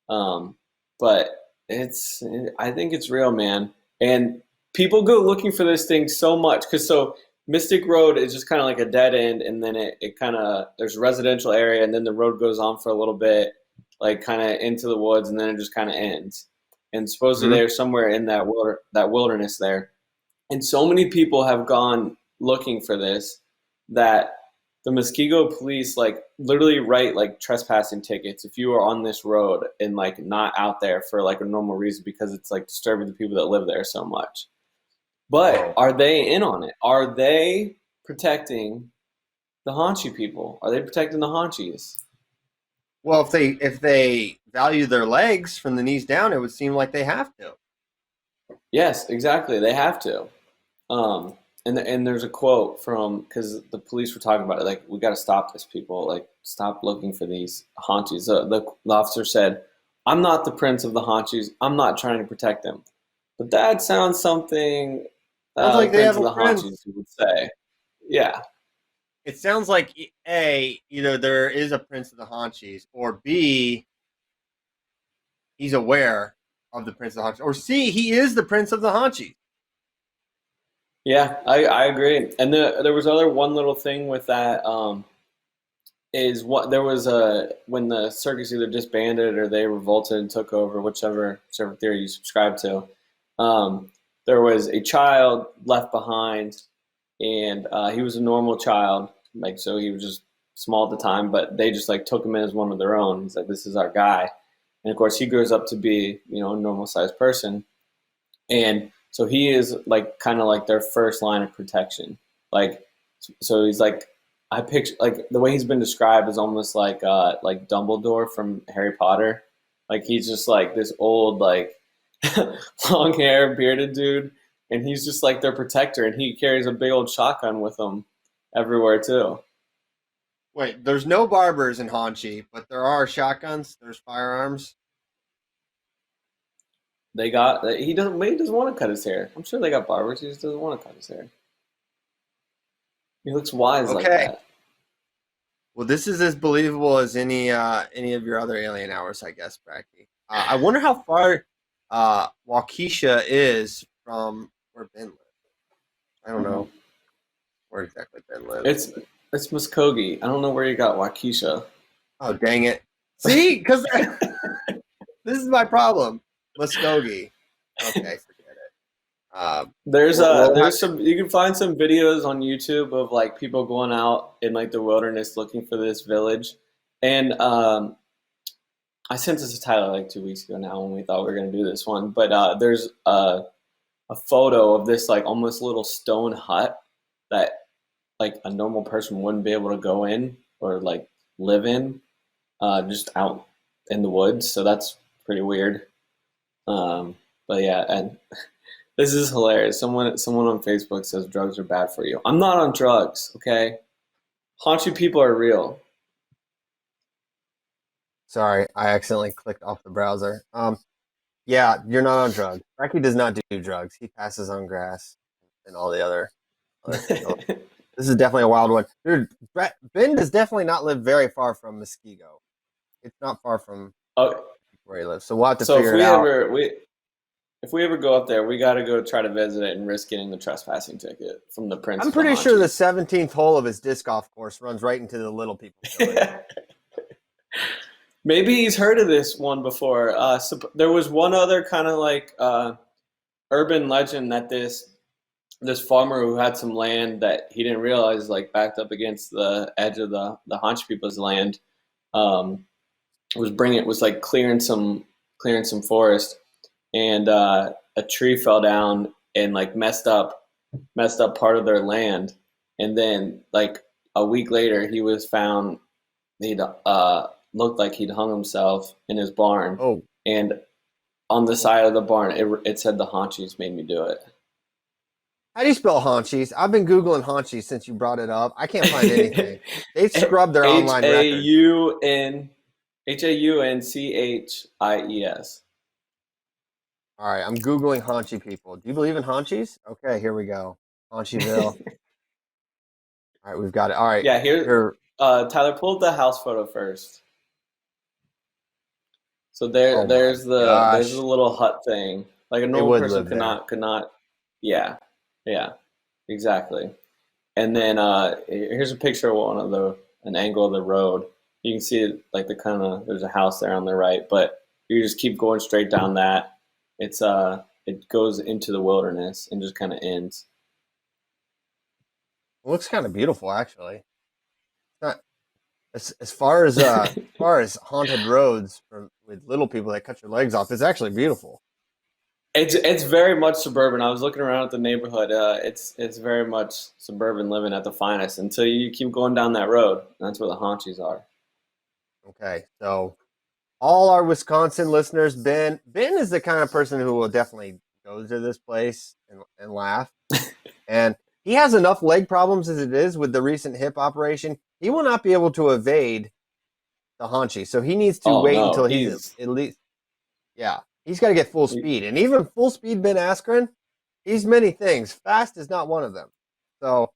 but I think it's real, man. And people go looking for this thing so much because Mystic Road is just kind of like a dead end, and then it kind of, there's a residential area, and then the road goes on for a little bit, like kind of into the woods, and then it just kind of ends. And supposedly they're somewhere in that wilderness there. And so many people have gone looking for this that the Muskego police like literally write like trespassing tickets if you are on this road and like not out there for like a normal reason because it's like disturbing the people that live there so much. But Whoa. are they in on it? Are they protecting the Haunchy people? Are they protecting the Haunchies? Well, if they value their legs from the knees down, it would seem like they have to. Yes, exactly. They have to. Um, and there's a quote from because the police were talking about it, like we got to stop this, people, like stop looking for these Haunchies. The officer said, "I'm not the prince of the Haunchies. I'm not trying to protect them." But that sounds something Sounds the like they prince have of a the prince. Haunchies would say. Yeah, It sounds like A, either there is a prince of the Haunchies, or B, he's aware of the prince of the Haunchies, or C, he is the prince of the Haunchies. yeah, I agree. And there was other one little thing with that. Is what there was a when the circus either disbanded or they revolted and took over, whichever theory you subscribe to. There was a child left behind, and he was a normal child, like so he was just small at the time, but they just like took him in as one of their own. He's like, this is our guy, and of course he grows up to be a normal sized person, and so he is like kind of like their first line of protection, like so he's like I picture like the way he's been described is almost like Dumbledore from Harry Potter. Like he's just like this old like long hair bearded dude, and he's just like their protector, and he carries a big old shotgun with him everywhere too. Wait, there's no barbers in Haunchy, but there are shotguns. There's firearms. They got he doesn't maybe he doesn't want to cut his hair. I'm sure they got barbers. He just doesn't want to cut his hair. He looks wise like Okay. that. Well, this is as believable as any of your other alien hours, I guess, Bracky. I wonder how far Waukesha is from where Ben lives. I don't know where exactly Ben lives. It's Muskogee. I don't know where you got Waukesha. Oh, dang it. See? Because this is my problem. Muskogee. Okay, forget it. There's some you can find some videos on YouTube of like people going out in like the wilderness looking for this village, and I sent this to Tyler like 2 weeks ago now when we thought we were gonna do this one, but there's a photo of this like almost little stone hut that like a normal person wouldn't be able to go in or like live in, just out in the woods. So that's pretty weird. But yeah, and this is hilarious. Someone on Facebook says drugs are bad for you. I'm not on drugs, okay? Haunchy people are real. Sorry, I accidentally clicked off the browser. Yeah, you're not on drugs. Bracky does not do drugs. He passes on grass and all the other things. This is definitely a wild one. Dude, Ben does definitely not live very far from Muskego. It's not far from Oh, where he lives. So we'll have to so figure it out. if we ever go up there, we got to go try to visit it and risk getting the trespassing ticket from the Prince. I'm of the pretty sure the Haunchies. 17th hole of his disc golf course runs right into the Little People Village. Maybe he's heard of this one before. There was one other kind of like urban legend that this farmer who had some land that he didn't realize like backed up against the edge of the Haunch people's land, was like clearing some forest, and a tree fell down and like messed up part of their land, and then like a week later he was found. He'd looked like he'd hung himself in his barn, Oh, and on the side of the barn it said the Haunchies made me do it. how do you spell Haunchies? I've been Googling Haunchies since you brought it up. I can't find anything. They've scrubbed their online records. Haunchies. All right, I'm Googling Haunchy people. Do you believe in Haunchies? Okay, here we go. Haunchyville. All right, we've got it. All right. Yeah, Tyler, pull up the house photo first. So Oh there's my there's gosh. the little hut thing. Like a They normal would person live there. could not. Yeah, yeah, exactly. And then here's a picture of an angle of the road. You can see it like there's a house there on the right, but you just keep going straight down that. It goes into the wilderness and just kind of ends. It looks kind of beautiful, actually. as far as haunted roads with little people that cut your legs off, it's actually beautiful. It's very much suburban. I was looking around at the neighborhood. It's very much suburban living at the finest until you keep going down that road. That's where the Haunchies are. Okay, so all our Wisconsin listeners, Ben is the kind of person who will definitely go to this place and laugh. And he has enough leg problems as it is with the recent hip operation. He will not be able to evade the Haunchy, so he needs to Oh wait no, until he's at least, yeah, he's got to get full speed. And even full speed Ben Askren, he's many things. Fast is not one of them. So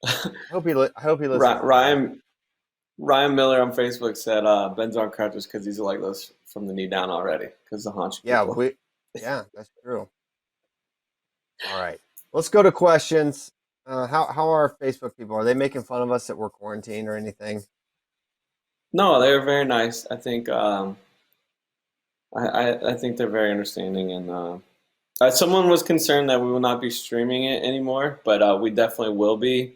I hope he listens. Ryan Miller on Facebook said Ben's on crutches because he's like this from the knee down already because the haunch people. Yeah, that's true. All right, let's go to questions. How are our Facebook people? Are they making fun of us that we're quarantined or anything? No, they were very nice. I think I think they're very understanding and someone was concerned that we will not be streaming it anymore, but we definitely will be.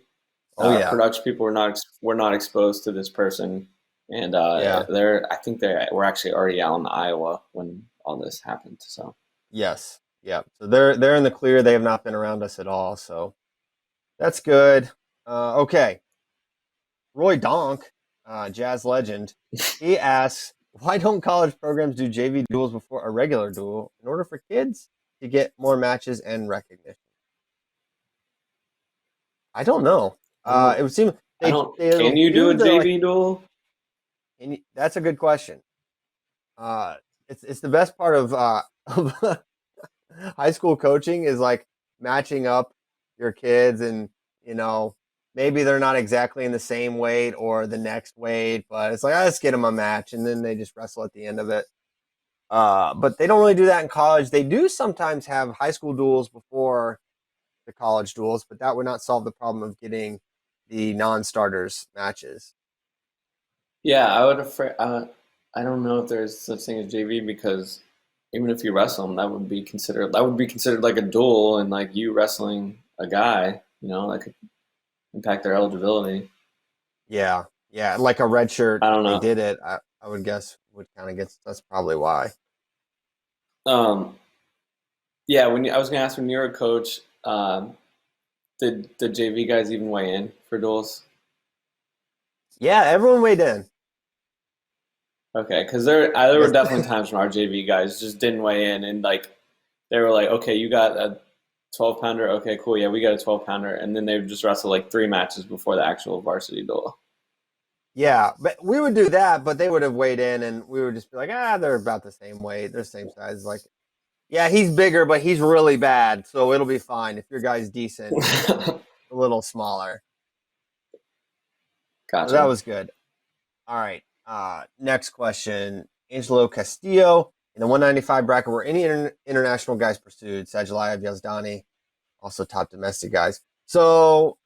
Oh yeah, production people were not exposed to this person, and yeah. I think they were actually already out in Iowa when all this happened. So Yes, yeah. So they're in the clear. They have not been around us at all. So that's good. Okay, Roy Donk, jazz legend, he asks, why don't college programs do JV duels before a regular duel in order for kids to get more matches and recognition? I don't know. It would seem I don't. they'll Can you do a the, JV duel? That's a good question. It's the best part of of high school coaching is like matching up your kids, and maybe they're not exactly in the same weight or the next weight, but it's like, let's get them a match, and then they just wrestle at the end of it. But they don't really do that in college. They do sometimes have high school duels before the college duels, but that would not solve the problem of getting the non-starters matches. Yeah, I don't know if there's such thing as JV because even if you wrestle them, that would be considered like a duel, and like you wrestling a guy, that could impact their eligibility. Yeah, like a red shirt. I don't know. They did it. I would guess would kind of get. That's probably why. Yeah. I was gonna ask when you were a coach, did the JV guys even weigh in for duels? Yeah, everyone weighed in. Okay, because there were definitely times when our JV guys just didn't weigh in, and like they were like, okay, you got a 12-pounder. Okay, cool. Yeah, we got a 12-pounder, and then they would just wrestle like 3 matches before the actual varsity duel. Yeah, but we would do that, but they would have weighed in, and we would just be like, they're about the same weight, they're the same size. Like, yeah, he's bigger, but he's really bad, so it'll be fine if your guy's decent, a little smaller. Gotcha. So that was good. All right. Next question. Angelo Castillo. In the 195 bracket, were any international guys pursued? Sajalayev, Yazdani, also top domestic guys. So,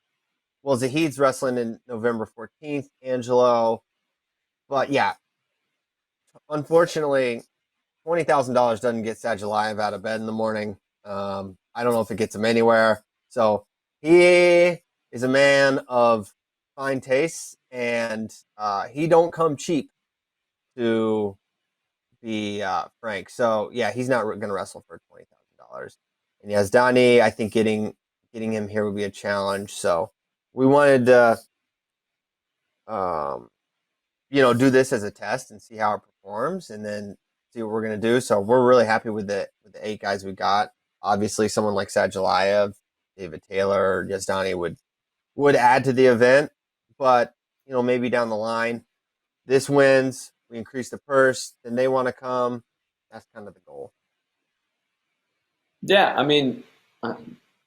well, Zahid's wrestling in November 14th, Angelo. But yeah, unfortunately, $20,000 doesn't get Sajalayev out of bed in the morning. I don't know if it gets him anywhere. So he is a man of fine tastes, and he don't come cheap, to be frank. So yeah, he's not going to wrestle for $20,000. And Yazdani, I think getting him here would be a challenge. So we wanted to, do this as a test and see how it performs, and then see what we're going to do. So we're really happy with the 8 guys we got. Obviously, someone like Sajalayev, David Taylor, Yazdani would add to the event, but maybe down the line, this wins, we increase the purse, then they want to come. That's kind of the goal. Yeah, I mean,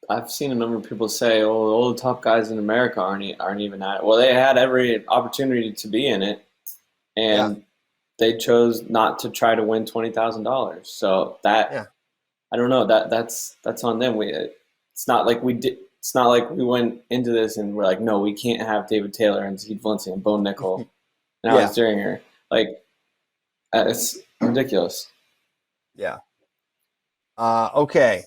I've seen a number of people say, "Oh, all the top guys in America aren't even at it." Well, they had every opportunity to be in it, and they chose not to try to win $20,000. So that I don't know, that's on them. It's not like we did. It's not like we went into this and we're like, no, we can't have David Taylor and Zeke Valencia and Bo Nickel and Alex Duringer. Like, it's ridiculous. Yeah. Okay.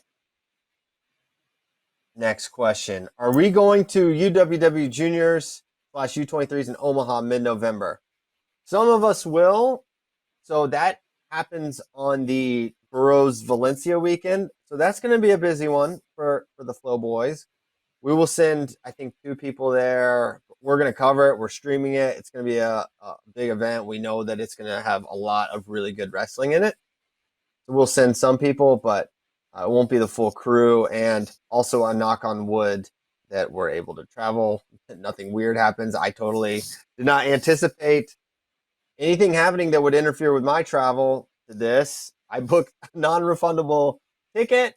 Next question. Are we going to UWW Juniors /U23s in Omaha mid-November? Some of us will. So that happens on the Burroughs Valencia weekend. So that's going to be a busy one for the Flow Boys. We will send, I think, 2 people there. We're going to cover it. We're streaming it. It's going to be a big event. We know that it's going to have a lot of really good wrestling in it. So we'll send some people, but it won't be the full crew. And also a knock on wood that we're able to travel. Nothing weird happens. I totally did not anticipate anything happening that would interfere with my travel to this. I booked a non-refundable ticket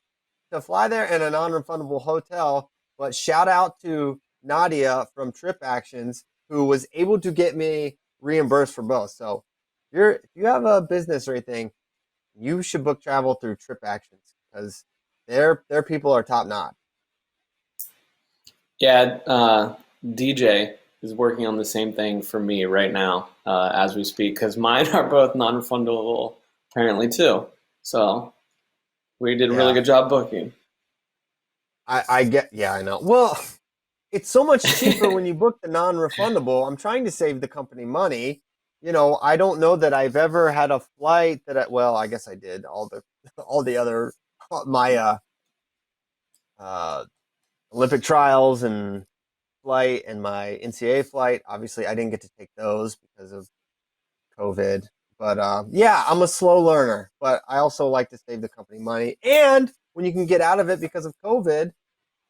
to fly there and a non-refundable hotel. But shout out to Nadia from Trip Actions, who was able to get me reimbursed for both. So if you have a business or anything, you should book travel through Trip Actions because their people are top notch. Yeah, DJ is working on the same thing for me right now as we speak because mine are both non-refundable apparently too. So we did a really good job booking. I know. Well, it's so much cheaper when you book the non-refundable. I'm trying to save the company money. I don't know that I've ever had a flight that I guess I did all the other my Olympic trials and flight and my NCAA flight. Obviously, I didn't get to take those because of COVID. But I'm a slow learner, but I also like to save the company money. And when you can get out of it because of COVID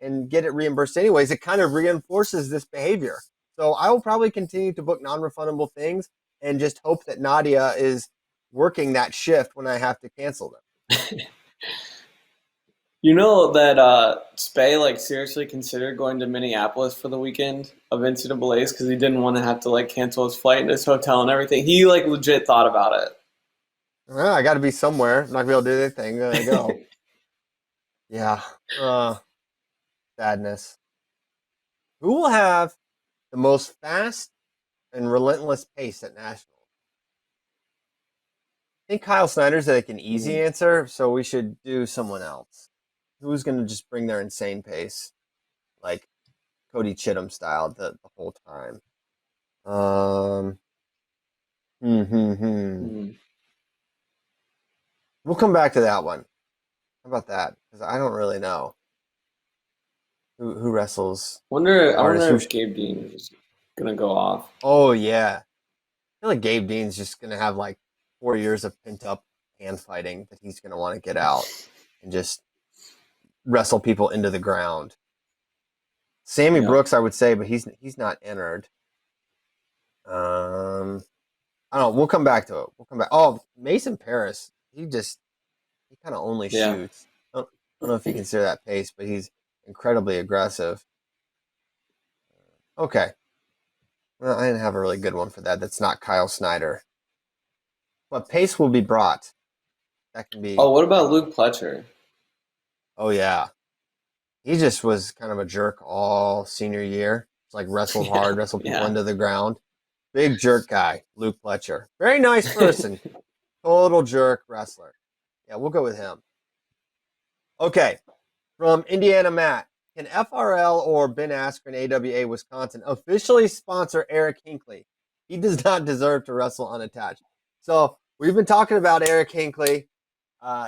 and get it reimbursed anyways, it kind of reinforces this behavior. So I will probably continue to book non-refundable things and just hope that Nadia is working that shift when I have to cancel them. You know that Spay seriously considered going to Minneapolis for the weekend of NCAA's because he didn't want to have to cancel his flight and his hotel and everything. He legit thought about it. Well, I got to be somewhere. I'm not gonna be able to do anything. Gonna go. Yeah. Sadness. Who will have the most fast and relentless pace at Nationals? I think Kyle Snyder's an easy answer, so we should do someone else. Who's going to just bring their insane pace, like Cody Chittum style, the whole time? We'll come back to that one. How about that? Because I don't really know who wrestles. I wonder if Gabe Dean is gonna go off. Oh yeah, I feel like Gabe Dean's just gonna have 4 years of pent up hand fighting that he's gonna want to get out and just wrestle people into the ground. Sammy Brooks, I would say, but he's not entered. I don't know. We'll come back to it. We'll come back. Oh, Mason Paris. He kind of only shoots. I don't know if you consider that pace, but he's incredibly aggressive. Okay. Well, I didn't have a really good one for that. That's not Kyle Snyder. But pace will be brought. That can be. Oh, what about Luke Pletcher? Oh, yeah. He just was kind of a jerk all senior year. It's wrestle hard, wrestle people into the ground. Big jerk guy, Luke Pletcher. Very nice person. Total jerk wrestler. Yeah, we'll go with him. Okay. From Indiana Matt. Can FRL or Ben Askren AWA Wisconsin officially sponsor Eric Hinkley? He does not deserve to wrestle unattached. So we've been talking about Eric Hinkley.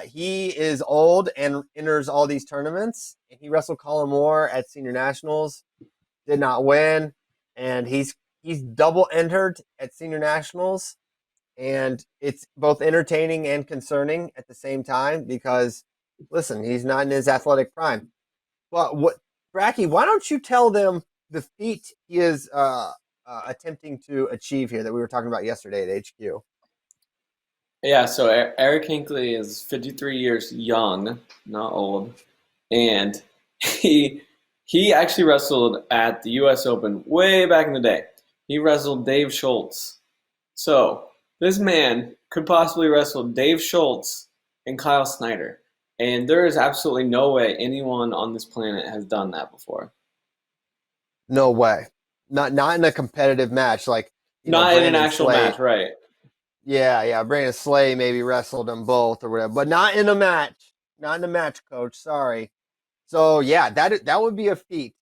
He is old and enters all these tournaments. And he wrestled Colin Moore at Senior Nationals, did not win, and he's double entered at Senior Nationals, and it's both entertaining and concerning at the same time because, listen, he's not in his athletic prime. But Bracky, why don't you tell them the feat he is attempting to achieve here that we were talking about yesterday at HQ? Yeah, so Eric Hinkley is 53 years young, not old, and he actually wrestled at the U.S. Open way back in the day. He wrestled Dave Schultz. So this man could possibly wrestle Dave Schultz and Kyle Snyder, and there is absolutely no way anyone on this planet has done that before. No way. Not in a competitive match, not in an actual match, right? Yeah. Brandon Slay maybe wrestled them both or whatever, but not in a match. Not in a match, coach. Sorry. So, yeah, that would be a feat.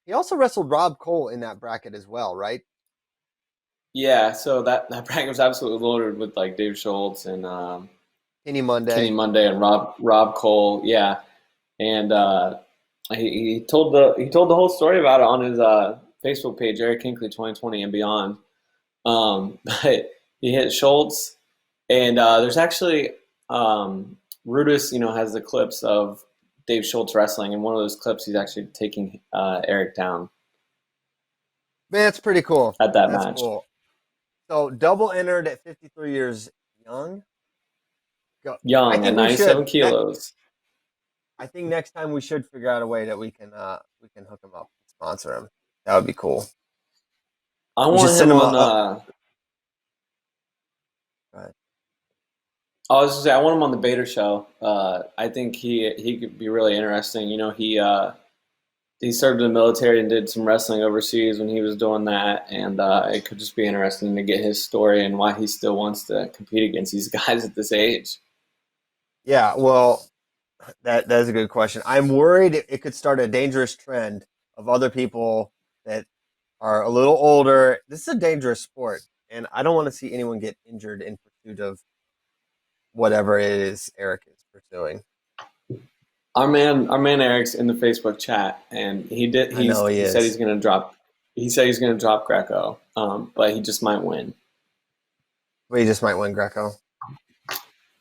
He also wrestled Rob Cole in that bracket as well, right? Yeah, so that bracket was absolutely loaded with like Dave Schultz and Kenny Kenny Monday. Monday and Rob Cole. Yeah, and he told the whole story about it on his Facebook page, Eric Hinkley 2020 and beyond. But he hit Schultz, and there's actually Rudis, has the clips of Dave Schultz wrestling, and one of those clips he's actually taking Eric down Man, that's pretty cool. at that That's match. cool. So double entered at 53 years young. Go. I Young at think we 97 should. kilos. I think next time we should figure out a way that we can hook him up, and sponsor him. That would be cool. I We want should send him him on. I was gonna say I want him on the Bader show. I think he could be really interesting. He served in the military and did some wrestling overseas when he was doing that, and it could just be interesting to get his story and why he still wants to compete against these guys at this age. Yeah, well, that is a good question. I'm worried it could start a dangerous trend of other people that are a little older. This is a dangerous sport, and I don't want to see anyone get injured in pursuit of whatever it is Eric is pursuing. Our man Eric's in the Facebook chat, and he said he's gonna drop. He said he's gonna drop Greco, but he just might win. But he just might win Greco.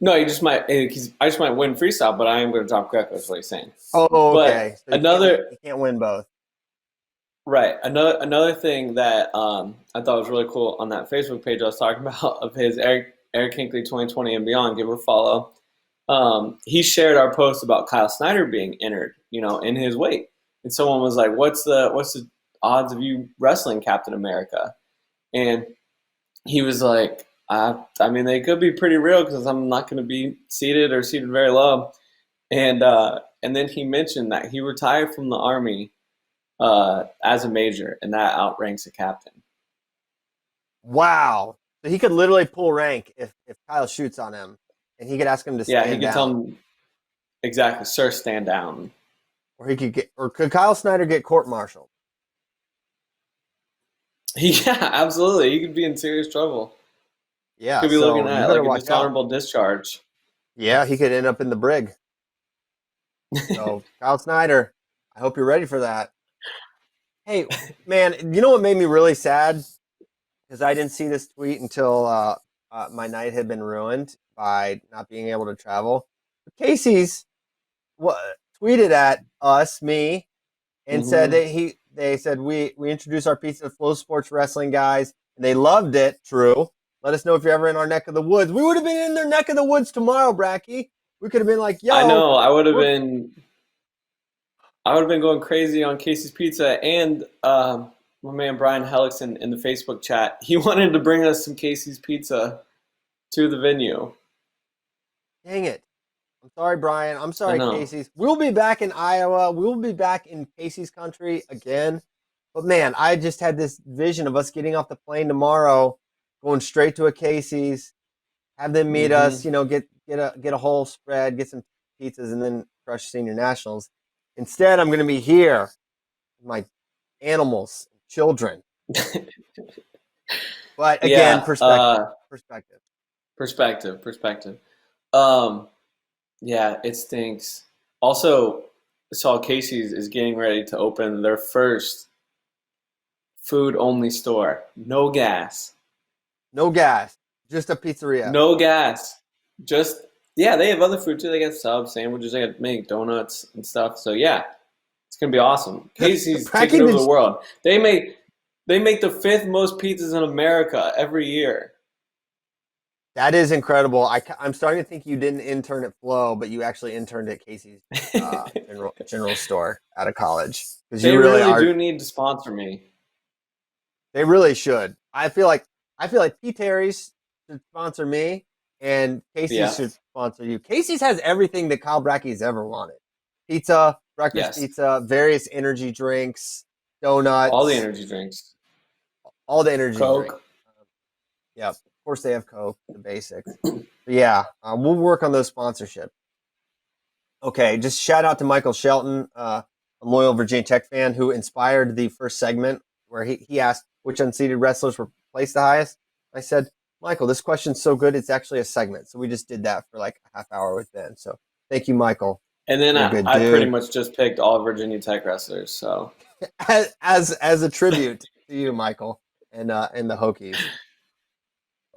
No, he just might. I just might win freestyle, but I am gonna drop Greco. Is what he's saying. Oh, okay. But so he can't win both. Right. Another thing that I thought was really cool on that Facebook page I was talking about of his Eric Hinkley 2020 and beyond. Give her a follow. He shared our post about Kyle Snyder being entered, in his weight, and someone was like, "What's the odds of you wrestling Captain America?" And he was like, "I mean, they could be pretty real because I'm not going to be seated very low." And then he mentioned that he retired from the Army as a major, and that outranks a captain. Wow. So he could literally pull rank if Kyle shoots on him, and he could ask him to stand down. Yeah, he could tell him exactly, sir, stand down. Or could Kyle Snyder get court-martialed? Yeah, absolutely. He could be in serious trouble. Yeah, could be looking at like a dishonorable discharge. Yeah, he could end up in the brig. So, Kyle Snyder, I hope you're ready for that. Hey, man, you know what made me really sad? Because I didn't see this tweet until my night had been ruined by not being able to travel. Casey's tweeted at me, and said that they said we introduced our pizza to Flow Sports Wrestling guys, and they loved it. True. Let us know if you're ever in our neck of the woods. We would have been in their neck of the woods tomorrow, Bracky. We could have been like, yo. I know. I would have been going crazy on Casey's Pizza, and my man Brian Hellickson in the Facebook chat. He wanted to bring us some Casey's Pizza to the venue. Dang it. I'm sorry, Brian. I'm sorry, Casey's. We'll be back in Iowa. We'll be back in Casey's country again. But, man, I just had this vision of us getting off the plane tomorrow, going straight to a Casey's, have them meet us, get a whole spread, get some pizzas, and then crush senior nationals. Instead, I'm going to be here with my animals, children. But, again, perspective. Perspective. Yeah, it stinks. Also, I saw Casey's is getting ready to open their first food-only store. No gas. No gas. Just a pizzeria. No gas. They have other food too. They got subs, sandwiches, they got make donuts and stuff. So yeah, it's gonna be awesome. Casey's taking over the world. They make the 5th most pizzas in America every year. That is incredible. I'm starting to think you didn't intern at Flow, but you actually interned at Casey's general store out of college. They really do need to sponsor me. They really should. I feel like P. Terry's should sponsor me, and Casey's should sponsor you. Casey's has everything that Kyle Bracky's ever wanted: pizza, breakfast pizza, various energy drinks, donuts, all the energy drinks, Coke. Yeah, of course they have Coke, the basics. But yeah, we'll work on those sponsorships. Okay, just shout out to Michael Shelton, a loyal Virginia Tech fan who inspired the first segment where he asked which unseeded wrestlers were placed the highest. I said, Michael, this question's so good, it's actually a segment. So we just did that for like a half hour with Ben. So thank you, Michael. And then You're a good I pretty dude. much just picked all Virginia Tech wrestlers. So as a tribute to you, Michael, and the Hokies.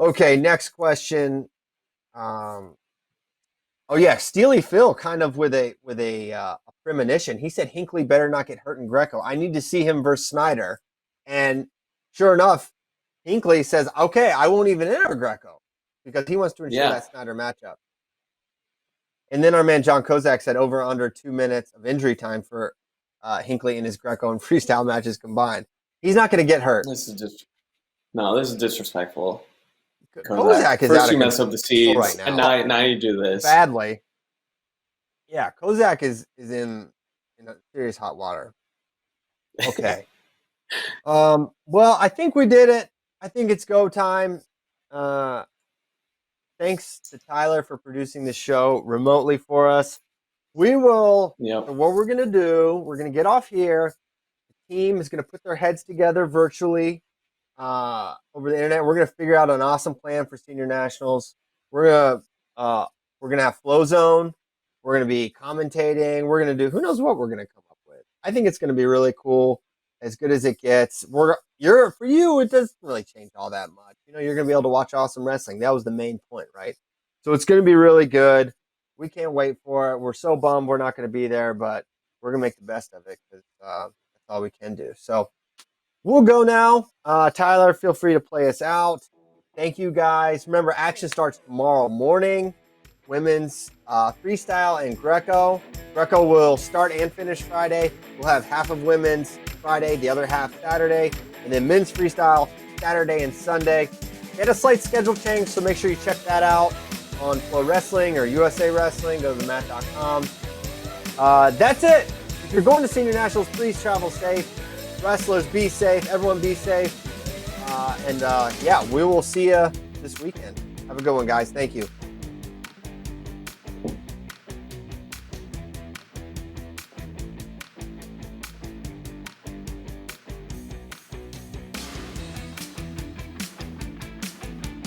Okay, next question. Oh yeah, Steely Phil, kind of with a premonition. He said Hinkley better not get hurt in Greco. I need to see him versus Snyder. And sure enough, Hinkley says, "Okay, I won't even enter Greco because he wants to ensure that Snyder matchup." And then our man John Kozak said over under 2 minutes of injury time for Hinkley in his Greco and freestyle matches combined. He's not going to get hurt. This is disrespectful. Kozak is first out you of mess up the seeds, right now. and now you do this badly. Yeah, Kozak is in a serious hot water. Okay. Well, I think we did it. I think it's go time. Thanks to Tyler for producing the show remotely for us. We will. Yep. What we're gonna do? We're gonna get off here. The team is gonna put their heads together virtually over the internet. We're gonna figure out an awesome plan for senior nationals. We're gonna have Flow Zone. We're gonna be commentating. We're gonna do who knows what we're gonna come up with. I think it's gonna be really cool, as good as it gets. For you, it doesn't really change all that much. You know, you're gonna be able to watch awesome wrestling. That was the main point, right? So it's gonna be really good. We can't wait for it. We're so bummed we're not gonna be there, but we're gonna make the best of it because that's all we can do. So we'll go now. Tyler, feel free to play us out. Thank you, guys. Remember, action starts tomorrow morning. Women's freestyle and Greco. Greco will start and finish Friday. We'll have half of women's Friday, the other half Saturday, and then men's freestyle Saturday and Sunday. We had a slight schedule change, so make sure you check that out on FloWrestling or USA Wrestling. Go to themat.com. That's it. If you're going to Senior Nationals, please travel safe. Wrestlers, be safe. Everyone be safe. And we will see you this weekend. Have a good one, guys. Thank you.